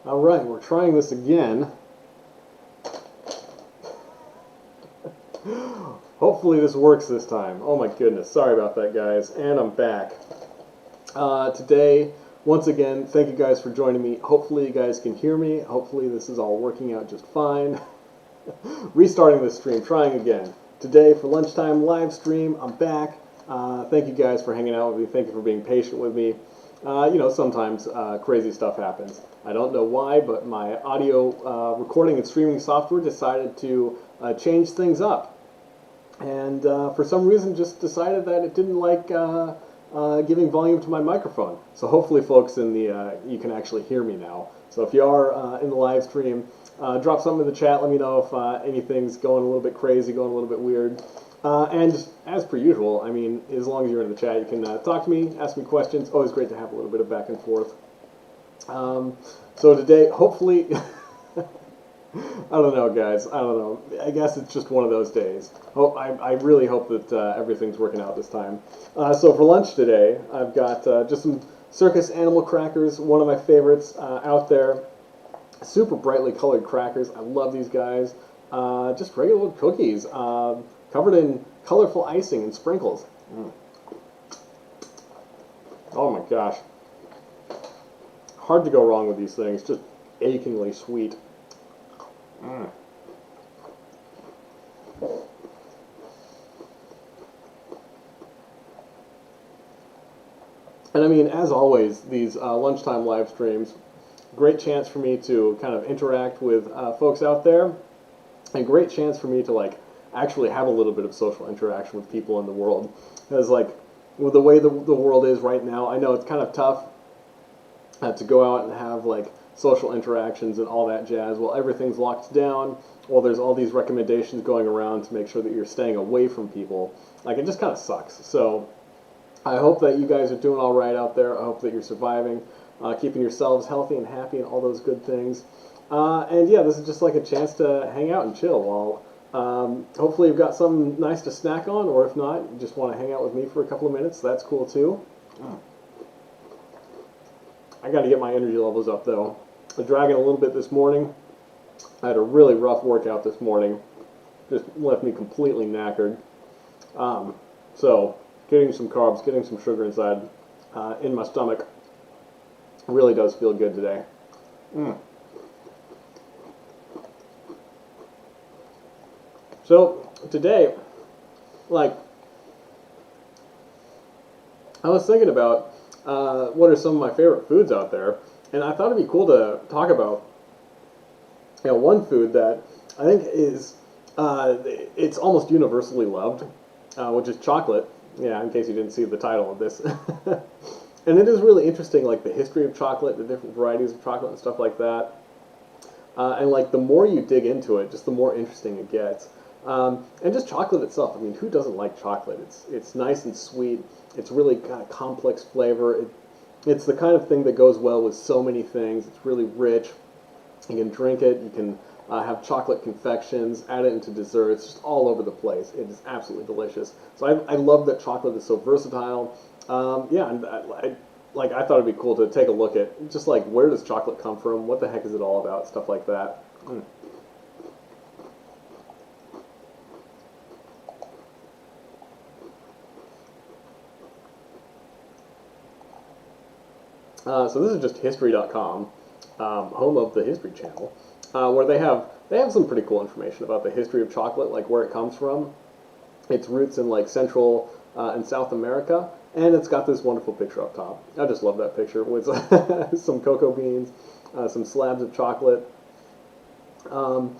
Alright, we're trying this again. Hopefully this works this time. Oh my goodness, sorry about that, guys. And I'm back. Today, once again, thank you guys for joining me. Hopefully you guys can hear me. Hopefully this is all working out just fine. Restarting this stream, trying again. Today for lunchtime live stream, I'm back. Thank you guys for hanging out with me. Thank you for being patient with me. You know, sometimes crazy stuff happens. I don't know why, but my audio recording and streaming software decided to change things up. And for some reason just decided that it didn't like giving volume to my microphone. So hopefully folks in the you can actually hear me now. So if you are in the live stream, drop something in the chat. Let me know if anything's going a little bit crazy, going a little bit weird. And as per usual, I mean, as long as you're in the chat, you can talk to me, ask me questions. Always great to have a little bit of back and forth. So today, hopefully, I don't know, guys. I don't know. I guess it's just one of those days. I really hope that everything's working out this time. So for lunch today, I've got just some circus animal crackers, one of my favorites out there. Super brightly colored crackers. I love these guys. Just regular cookies, covered in colorful icing and sprinkles. Oh my gosh. Hard to go wrong with these things. Just achingly sweet. And I mean, as always, these lunchtime live streams, great chance for me to kind of interact with folks out there, and great chance for me to like actually have a little bit of social interaction with people in the world. Because like with the way the world is right now, I know it's kind of tough to go out and have like social interactions and all that jazz. Well, everything's locked down. Well, there's all these recommendations going around to make sure that you're staying away from people. Like, it just kind of sucks. So I hope that you guys are doing all right out there. I hope that you're surviving, keeping yourselves healthy and happy and all those good things. And yeah, this is just like a chance to hang out and chill while hopefully you've got something nice to snack on, or if not, you just want to hang out with me for a couple of minutes. That's cool too. I got to get my energy levels up though. I'm dragging a little bit this morning. I had a really rough workout this morning. Just left me completely knackered. So getting some carbs, getting some sugar inside in my stomach really does feel good today. So today, like, I was thinking about what are some of my favorite foods out there, and I thought it'd be cool to talk about, you know, one food that I think is it's almost universally loved, which is chocolate. Yeah, in case you didn't see the title of this. And it is really interesting, like the history of chocolate, the different varieties of chocolate and stuff like that. And like the more you dig into it, just the more interesting it gets. And just chocolate itself. I mean, who doesn't like chocolate? It's nice and sweet. It's really kind of complex flavor. It's the kind of thing that goes well with so many things. It's really rich. You can drink it. You can have chocolate confections, add it into desserts, just all over the place. It is absolutely delicious. So I love that chocolate is so versatile. Yeah, and I thought it'd be cool to take a look at just like where does chocolate come from? What the heck is it all about? Stuff like that. So this is just history.com, home of the History Channel, where they have some pretty cool information about the history of chocolate, like where it comes from, its roots in like Central and South America, and it's got this wonderful picture up top. I just love that picture with some cocoa beans, some slabs of chocolate. I'm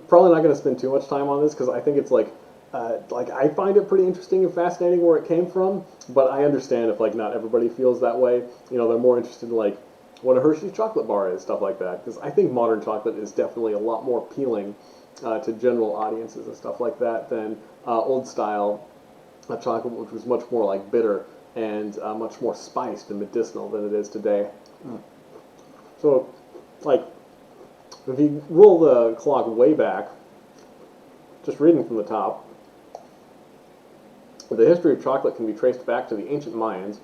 probably not going to spend too much time on this because I think it's like I find it pretty interesting and fascinating where it came from, but I understand if like not everybody feels that way. You know, they're more interested in like what a Hershey's chocolate bar is, stuff like that. Because I think modern chocolate is definitely a lot more appealing to general audiences and stuff like that than old style chocolate, which was much more like bitter and much more spiced and medicinal than it is today. So, like, if you roll the clock way back, just reading from the top, the history of chocolate can be traced back to the ancient Mayans,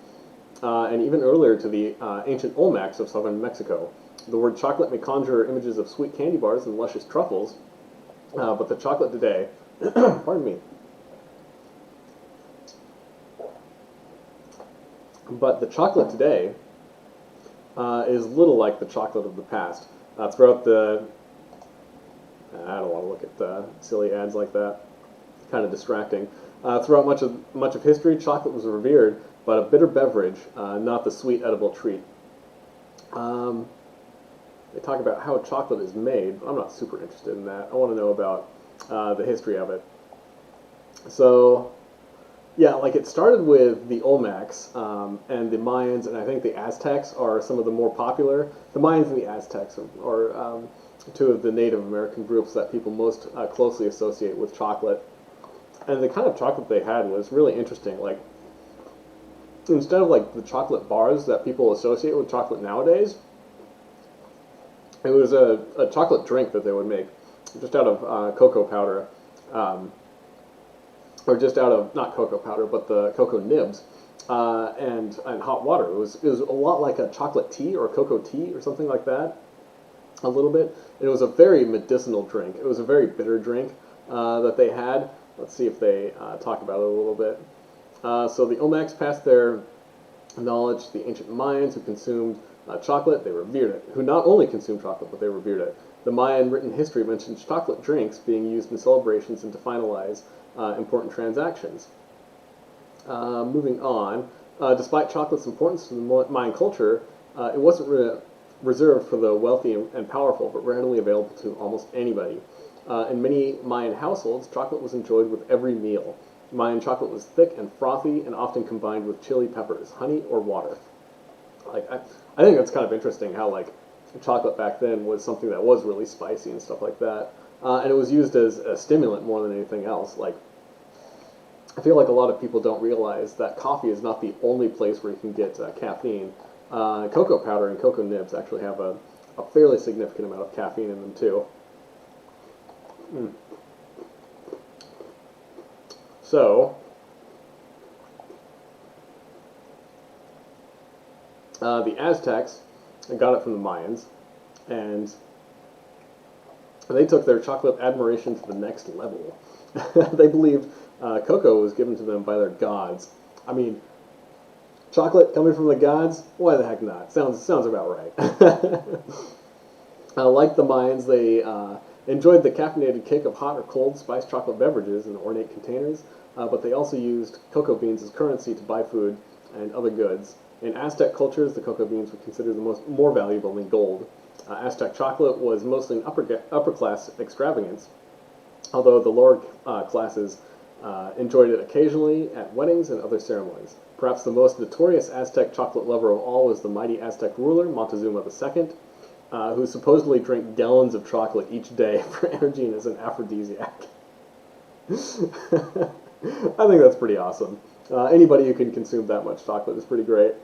and even earlier to the ancient Olmecs of southern Mexico. The word chocolate may conjure images of sweet candy bars and luscious truffles, but the chocolate today, pardon me, but the chocolate today is little like the chocolate of the past. Throughout the, I don't want to look at silly ads like that, kind of distracting. Throughout much of history, chocolate was revered, but a bitter beverage, not the sweet edible treat. They talk about how chocolate is made, but I'm not super interested in that. I want to know about the history of it. So, yeah, like it started with the Olmecs and the Mayans, and I think the Aztecs are some of the more popular. The Mayans and the Aztecs are two of the Native American groups that people most closely associate with chocolate. And the kind of chocolate they had was really interesting. Like, instead of like the chocolate bars that people associate with chocolate nowadays, it was a chocolate drink that they would make just out of cocoa powder, or just out of, not cocoa powder, but the cocoa nibs, and hot water. It was a lot like a chocolate tea or cocoa tea or something like that, a little bit. It was a very medicinal drink. It was a very bitter drink that they had. Let's see if they talk about it a little bit. So the Olmecs passed their knowledge to the ancient Mayans who consumed chocolate. They revered it. Who not only consumed chocolate, but they revered it. The Mayan written history mentions chocolate drinks being used in celebrations and to finalize important transactions. Moving on, despite chocolate's importance to the Mayan culture, it wasn't reserved for the wealthy and powerful, but readily available to almost anybody. In many Mayan households, chocolate was enjoyed with every meal. Mayan chocolate was thick and frothy and often combined with chili peppers, honey, or water. Like I think that's kind of interesting how like chocolate back then was something that was really spicy and stuff like that, and it was used as a stimulant more than anything else. Like I feel like a lot of people don't realize that coffee is not the only place where you can get caffeine. Cocoa powder and cocoa nibs actually have a fairly significant amount of caffeine in them too. So, the Aztecs got it from the Mayans, and they took their chocolate admiration to the next level. They believed cocoa was given to them by their gods. I mean, chocolate coming from the gods? Why the heck not? Sounds about right. Like the Mayans, they enjoyed the caffeinated kick of hot or cold spiced chocolate beverages in ornate containers, but they also used cocoa beans as currency to buy food and other goods. In Aztec cultures, the cocoa beans were considered more valuable than gold. Aztec chocolate was mostly an upper class extravagance, although the lower classes enjoyed it occasionally at weddings and other ceremonies. Perhaps the most notorious Aztec chocolate lover of all was the mighty Aztec ruler, Montezuma II, who supposedly drank gallons of chocolate each day for energy and as an aphrodisiac. I think that's pretty awesome. Anybody who can consume that much chocolate is pretty great.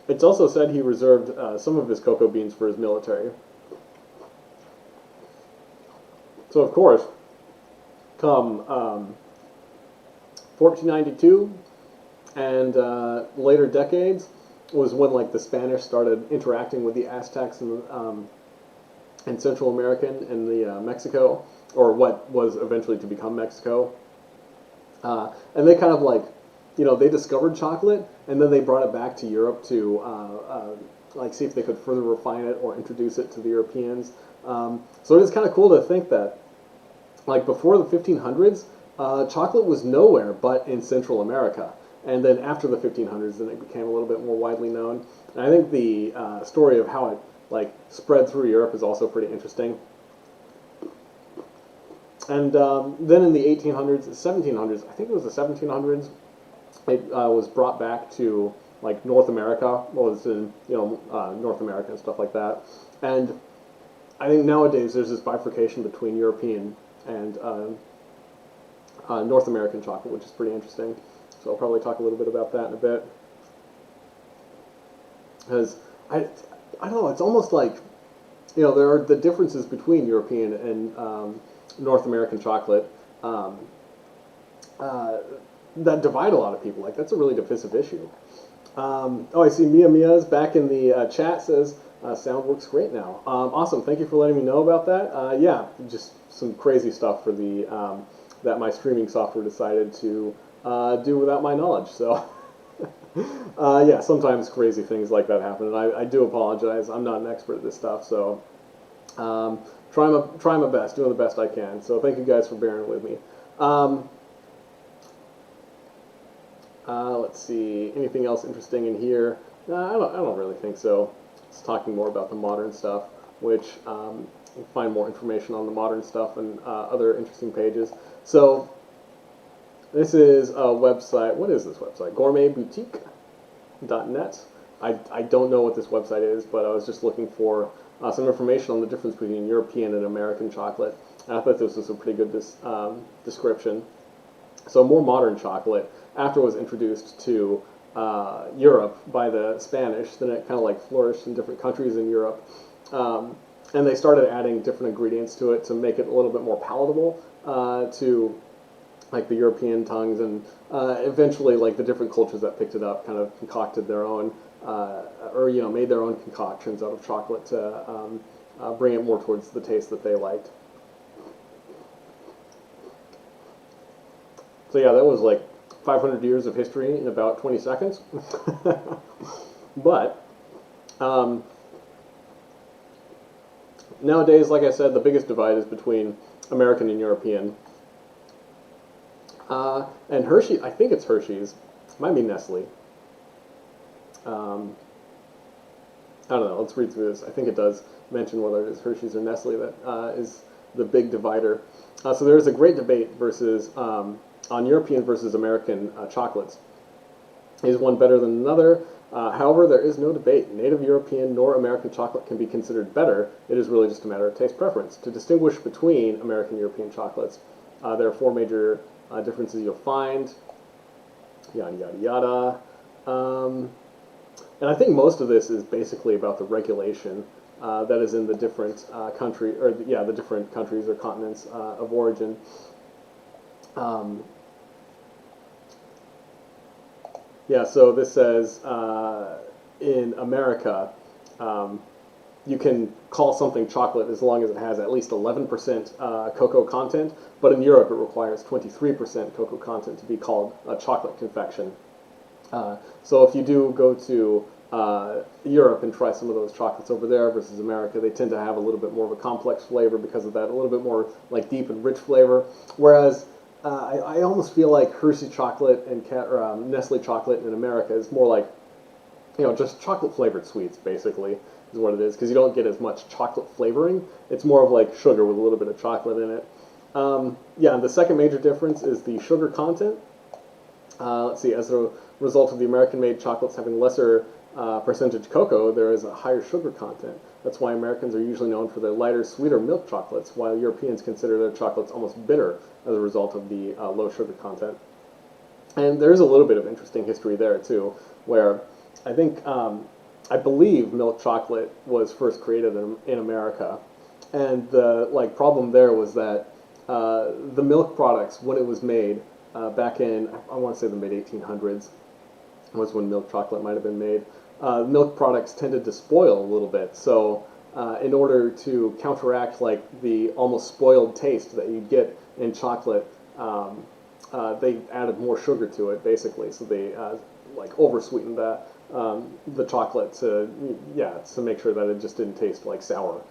It's also said he reserved some of his cocoa beans for his military. So of course, come 1492 and later decades was when like the Spanish started interacting with the Aztecs in Central America and the Mexico, or what was eventually to become Mexico. And they kind of like, you know, they discovered chocolate and then they brought it back to Europe to like see if they could further refine it or introduce it to the Europeans. So it is kind of cool to think that like before the 1500s, chocolate was nowhere but in Central America. And then after the 1500s, then it became a little bit more widely known. And I think the story of how it like spread through Europe is also pretty interesting. And then in the 1800s, 1700s, I think it was the 1700s, it was brought back to like North America. Well, it's in North America and stuff like that. And I think nowadays there's this bifurcation between European and North American chocolate, which is pretty interesting. So I'll probably talk a little bit about that in a bit. Because I don't know, it's almost like, you know, there are the differences between European and North American chocolate. that divide a lot of people. Like, that's a really divisive issue. Oh, I see Mia's back in the chat, says sound works great now. Awesome, thank you for letting me know about that. Yeah, just some crazy stuff for the that my streaming software decided to do without my knowledge. So yeah, sometimes crazy things like that happen, and I do apologize. I'm not an expert at this stuff, so try my best, doing the best I can. So thank you guys for bearing with me. Let's see, anything else interesting in here? I don't really think so. It's talking more about the modern stuff, which you can find more information on the modern stuff and other interesting pages. So this is a website. What is this website? Gourmetboutique.net. I don't know what this website is, but I was just looking for some information on the difference between European and American chocolate. And I thought this was a pretty good description. So more modern chocolate, after it was introduced to Europe by the Spanish, then it kind of like flourished in different countries in Europe. And they started adding different ingredients to it to make it a little bit more palatable to like the European tongues, and eventually like the different cultures that picked it up kind of concocted their own, or made their own concoctions out of chocolate to bring it more towards the taste that they liked. So yeah, that was like 500 years of history in about 20 seconds. But nowadays, like I said, the biggest divide is between American and European. And Hershey, I think it's Hershey's, might be Nestle. I don't know, let's read through this. I think it does mention whether it is Hershey's or Nestle that is the big divider. So there is a great debate versus on European versus American chocolates. Is one better than another? However, there is no debate. Native European nor American chocolate can be considered better. It is really just a matter of taste preference. To distinguish between American and European chocolates, there are four major differences you'll find. Yada, yada, yada. And I think most of this is basically about the regulation that is in the different the different countries or continents of origin. Yeah, so this says in America, you can call something chocolate as long as it has at least 11% cocoa content, but in Europe it requires 23% cocoa content to be called a chocolate confection. So if you do go to Europe and try some of those chocolates over there versus America, they tend to have a little bit more of a complex flavor because of that, a little bit more like deep and rich flavor, whereas I almost feel like Hershey chocolate and Nestle chocolate in America is more like, just chocolate flavored sweets, basically, is what it is, because you don't get as much chocolate flavoring. It's more of like sugar with a little bit of chocolate in it. Yeah, and the second major difference is the sugar content. Let's see, as a result of the American-made chocolates having lesser percentage cocoa, there is a higher sugar content. That's why Americans are usually known for their lighter, sweeter milk chocolates, while Europeans consider their chocolates almost bitter as a result of the low sugar content. And there's a little bit of interesting history there, too, where I think, I believe milk chocolate was first created in America. And the problem there was that the milk products, when it was made, back in, I want to say the mid-1800s, was when milk chocolate might have been made. Milk products tended to spoil a little bit, so in order to counteract the almost spoiled taste that you get in chocolate, they added more sugar to it, basically. So they over-sweetened the chocolate to make sure that it just didn't taste like sour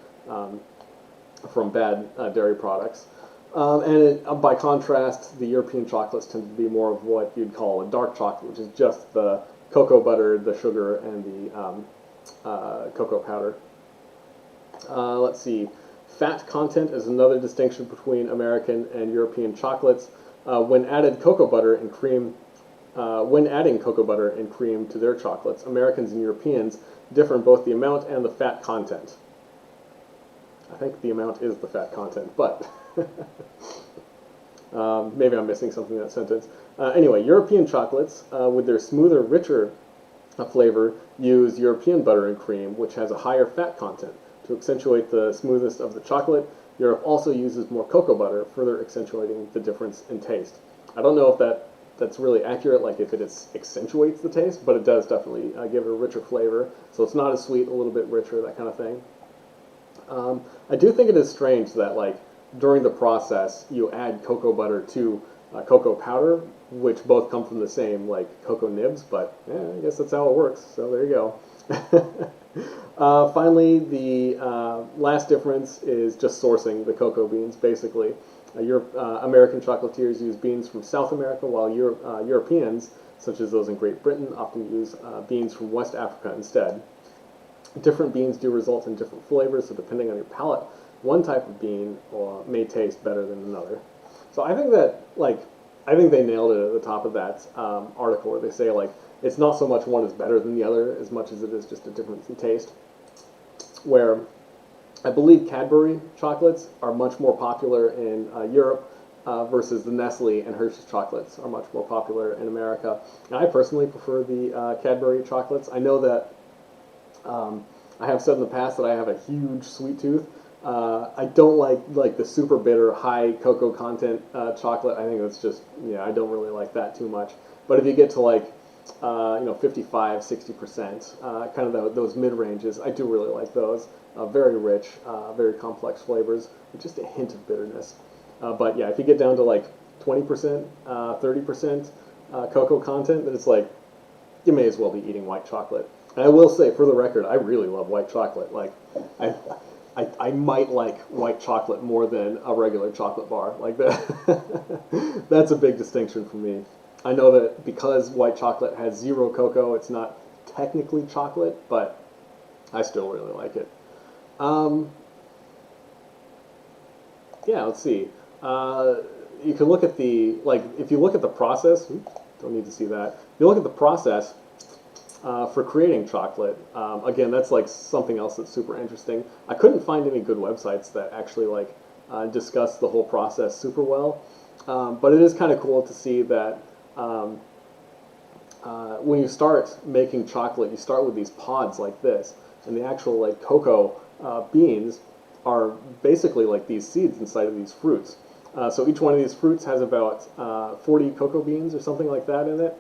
from bad dairy products. By contrast, the European chocolates tend to be more of what you'd call a dark chocolate, which is just the cocoa butter, the sugar, and the cocoa powder. Let's see. Fat content is another distinction between American and European chocolates. When adding cocoa butter and cream to their chocolates, Americans and Europeans differ in both the amount and the fat content. I think the amount is the fat content, but maybe I'm missing something in that sentence. Anyway, European chocolates, with their smoother, richer flavor, use European butter and cream, which has a higher fat content. To accentuate the smoothness of the chocolate, Europe also uses more cocoa butter, further accentuating the difference in taste. I don't know if that that's really accurate, like if it accentuates the taste, but it does definitely give it a richer flavor. So it's not as sweet, a little bit richer, that kind of thing. I do think it is strange that like during the process you add cocoa butter to cocoa powder, which both come from the same like cocoa nibs, but yeah, I guess that's how it works. So there you go. Finally, the last difference is just sourcing the cocoa beans, basically. American chocolatiers use beans from South America, while Europeans, such as those in Great Britain, often use beans from West Africa instead. Different beans do result in different flavors, so depending on your palate, one type of bean may taste better than another. So I think that, like, I think they nailed it at the top of that article where they say, like, it's not so much one is better than the other as much as it is just a difference in taste. Where I believe Cadbury chocolates are much more popular in Europe versus the Nestle and Hershey's chocolates are much more popular in America. And I personally prefer the Cadbury chocolates. I know that I have said in the past that I have a huge sweet tooth. I don't like the super bitter, high cocoa content chocolate. I think that's just, yeah, I don't really like that too much. But if you get to like 55, 60%, kind of those mid ranges, I do really like those. Very rich, very complex flavors, with just a hint of bitterness. But yeah, if you get down to like 20%, 30% cocoa content, then it's like you may as well be eating white chocolate. And I will say, for the record, I really love white chocolate. Like, I might like white chocolate more than a regular chocolate bar. Like that, that's a big distinction for me. I know that because white chocolate has zero cocoa, it's not technically chocolate, but I still really like it. Yeah, let's see. You can look at the, like, if you look at the process, oops, don't need to see that. If you look at the process for creating chocolate, again, that's like something else that's super interesting. I couldn't find any good websites that actually like discuss the whole process super well, but it is kind of cool to see that when you start making chocolate, you start with these pods like this, and the actual like cocoa beans are basically like these seeds inside of these fruits. So each one of these fruits has about 40 cocoa beans or something like that in it.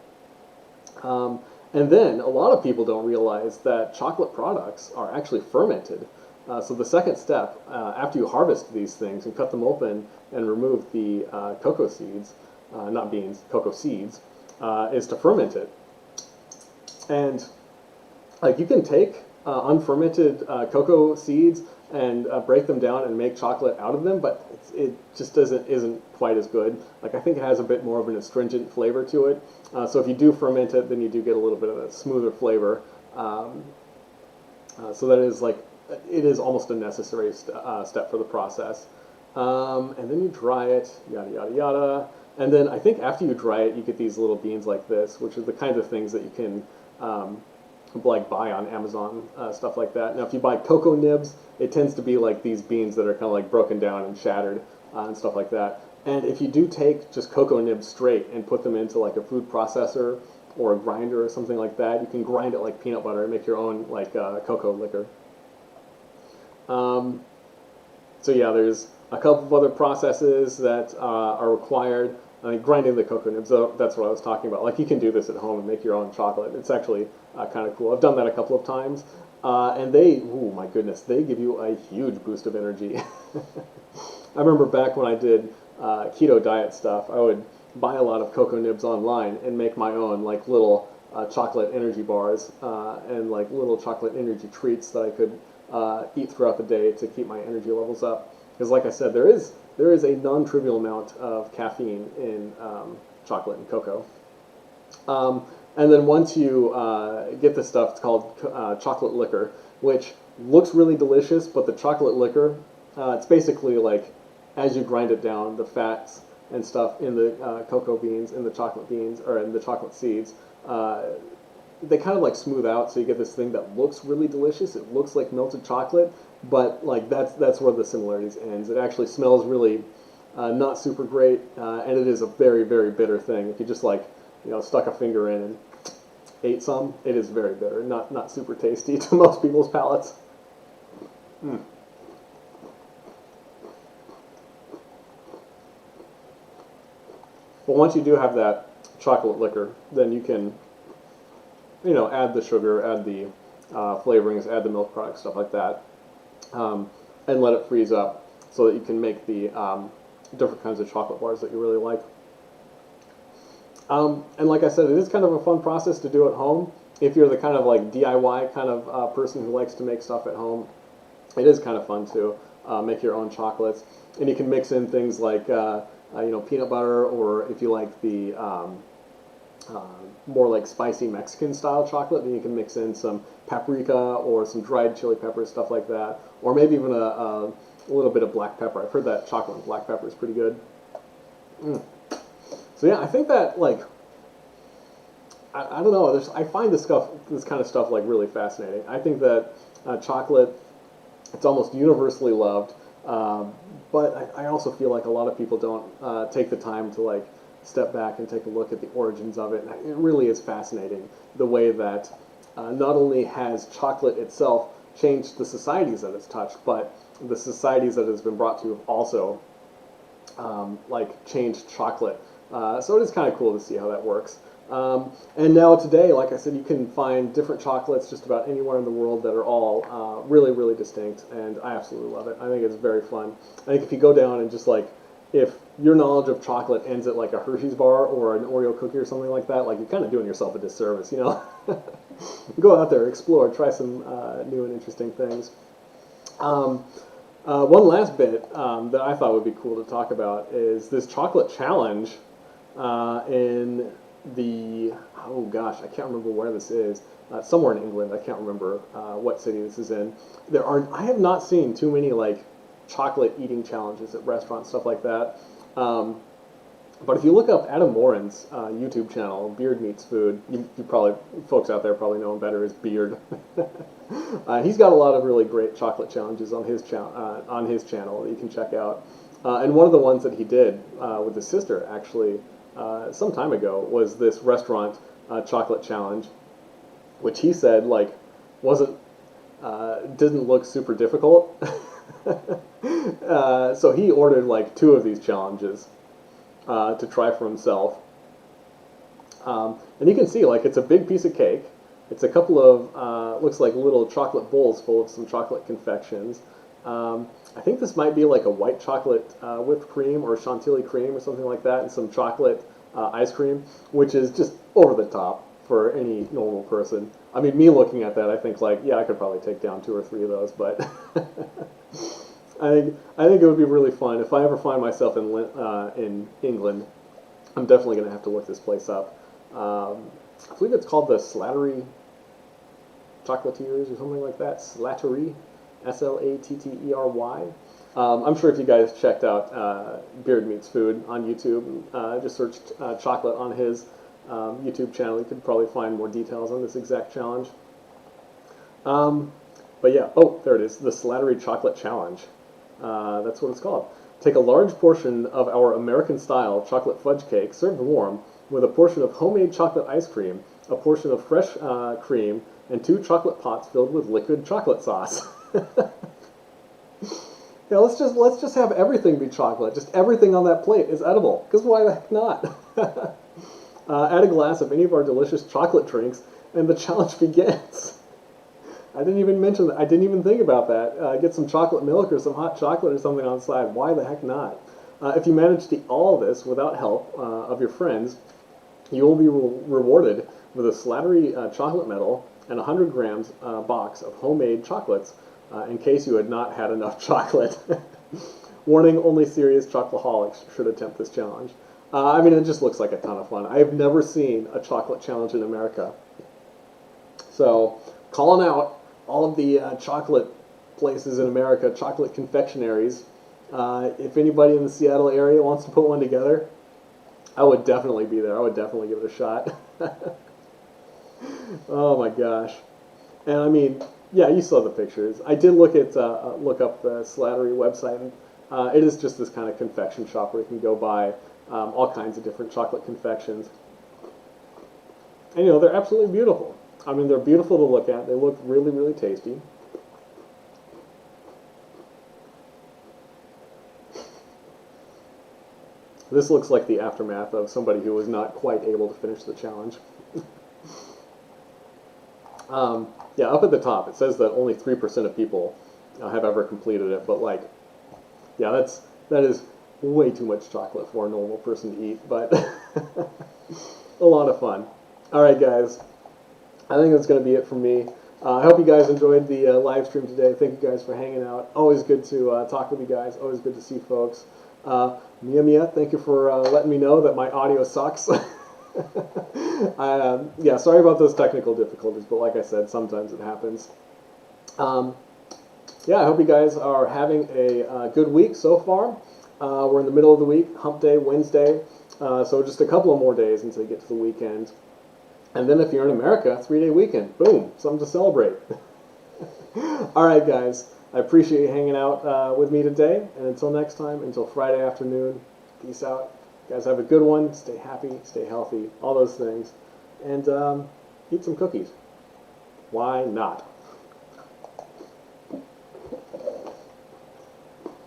And then a lot of people don't realize that chocolate products are actually fermented. So the second step, after you harvest these things and cut them open and remove the cocoa seeds, not beans, cocoa seeds, is to ferment it. And like you can take unfermented cocoa seeds and break them down and make chocolate out of them, but it just isn't quite as good. Like I think it has a bit more of an astringent flavor to it. So if you do ferment it, then you do get a little bit of a smoother flavor. So that is like, it is almost a necessary step for the process. And then you dry it, yada yada yada. And then I think after you dry it, you get these little beans like this, which are the kinds of things that you can like buy on Amazon, stuff like that. Now if you buy cocoa nibs, it tends to be like these beans that are kind of like broken down and shattered and stuff like that. And if you do take just cocoa nibs straight and put them into like a food processor or a grinder or something like that, you can grind it like peanut butter and make your own like cocoa liquor. So yeah, there's a couple of other processes that are required. I mean, grinding the cocoa nibs, that's what I was talking about. Like you can do this at home and make your own chocolate. It's actually kind of cool. I've done that a couple of times. And they, oh my goodness, they give you a huge boost of energy. I remember back when I did keto diet stuff, I would buy a lot of cocoa nibs online and make my own like little chocolate energy bars and like little chocolate energy treats that I could eat throughout the day to keep my energy levels up. Because like I said, there is a non-trivial amount of caffeine in chocolate and cocoa. And then once you get this stuff, it's called chocolate liquor, which looks really delicious, but the chocolate liquor, it's basically like, as you grind it down, the fats and stuff in the cocoa beans, in the chocolate beans, or in the chocolate seeds, they kind of like smooth out, so you get this thing that looks really delicious. It looks like melted chocolate, but like that's where the similarities ends. It actually smells really not super great, and it is a very, very bitter thing. If you just like, stuck a finger in and ate some, it is very bitter, not super tasty to most people's palates. Mm. But once you do have that chocolate liquor, then you can, add the sugar, add the flavorings, add the milk products, stuff like that, and let it freeze up so that you can make the different kinds of chocolate bars that you really like. And like I said, it is kind of a fun process to do at home. If you're the kind of like DIY kind of person who likes to make stuff at home, it is kind of fun to make your own chocolates. And you can mix in things like peanut butter, or if you like the more like spicy Mexican style chocolate, then you can mix in some paprika or some dried chili peppers, stuff like that, or maybe even a little bit of black pepper. I've heard that chocolate and black pepper is pretty good. So yeah, I think that, like, I don't know, I find this kind of stuff like really fascinating. I think that chocolate, it's almost universally loved, but I also feel like a lot of people don't take the time to like step back and take a look at the origins of it. It really is fascinating the way that not only has chocolate itself changed the societies that it's touched, but the societies that it's been brought to have also like changed chocolate. So it is kind of cool to see how that works. And now today, like I said, you can find different chocolates just about anywhere in the world that are all really, really distinct, and I absolutely love it. I think it's very fun. I think if you go down and just like, if your knowledge of chocolate ends at like a Hershey's bar or an Oreo cookie or something like that, like you're kind of doing yourself a disservice, you know? Go out there, explore, try some new and interesting things. One last bit that I thought would be cool to talk about is this chocolate challenge in the, oh gosh, I can't remember where this is. Somewhere in England. I can't remember what city this is in. I have not seen too many like chocolate eating challenges at restaurants, stuff like that. But if you look up Adam Morin's YouTube channel, Beard Meets Food, you probably, folks out there probably know him better as Beard. He's got a lot of really great chocolate challenges on his channel that you can check out. And one of the ones that he did with his sister, actually, some time ago, was this restaurant chocolate challenge, which he said like didn't look super difficult. So he ordered like 2 of these challenges to try for himself. And you can see, like, it's a big piece of cake. It's a couple of, looks like little chocolate bowls full of some chocolate confections. I think this might be like a white chocolate whipped cream or chantilly cream or something like that, and some chocolate ice cream, which is just over the top for any normal person. I mean, me looking at that, I think like, yeah, I could probably take down 2 or 3 of those, but I think it would be really fun. If I ever find myself in England, I'm definitely going to have to look this place up. I believe it's called the Slattery Chocolatiers or something like that. Slattery, Slattery. I'm sure if you guys checked out Beard Meets Food on YouTube, just searched chocolate on his YouTube channel, you could probably find more details on this exact challenge. But yeah, oh, there it is, the Slattery Chocolate Challenge. That's what it's called. Take a large portion of our American-style chocolate fudge cake, served warm, with a portion of homemade chocolate ice cream, a portion of fresh cream, and 2 chocolate pots filled with liquid chocolate sauce. Yeah, let's just have everything be chocolate. Just everything on that plate is edible. Because why the heck not? Add a glass of any of our delicious chocolate drinks, and the challenge begins. I didn't even mention that. I didn't even think about that. Get some chocolate milk or some hot chocolate or something on the side. Why the heck not? If you manage to eat all of this without help of your friends, you will be rewarded with a Slattery chocolate medal and a 100 grams box of homemade chocolates in case you had not had enough chocolate. Warning, only serious chocoholics should attempt this challenge. I mean, it just looks like a ton of fun. I have never seen a chocolate challenge in America. So, calling out all of the chocolate places in America, chocolate confectionaries. If anybody in the Seattle area wants to put one together, I would definitely be there. I would definitely give it a shot. Oh my gosh. And I mean, yeah, you saw the pictures. I did look up the Slattery website, and it is just this kind of confection shop where you can go buy all kinds of different chocolate confections. And you know, they're absolutely beautiful. I mean, they're beautiful to look at. They look really, really tasty. This looks like the aftermath of somebody who was not quite able to finish the challenge. Yeah, up at the top, it says that only 3% of people have ever completed it, but like, yeah, that is way too much chocolate for a normal person to eat, but a lot of fun. All right, guys, I think that's going to be it from me. I hope you guys enjoyed the live stream today. Thank you guys for hanging out. Always good to talk with you guys. Always good to see folks. Mia, thank you for letting me know that my audio sucks. Yeah, sorry about those technical difficulties, but like I said, sometimes it happens. Yeah, I hope you guys are having a good week so far. We're in the middle of the week, hump day, Wednesday, so just a couple of more days until you get to the weekend. And then if you're in America, 3-day weekend. Boom, something to celebrate. All right, guys, I appreciate you hanging out with me today. And until next time, until Friday afternoon, peace out. You guys have a good one. Stay happy, stay healthy, all those things. And eat some cookies. Why not?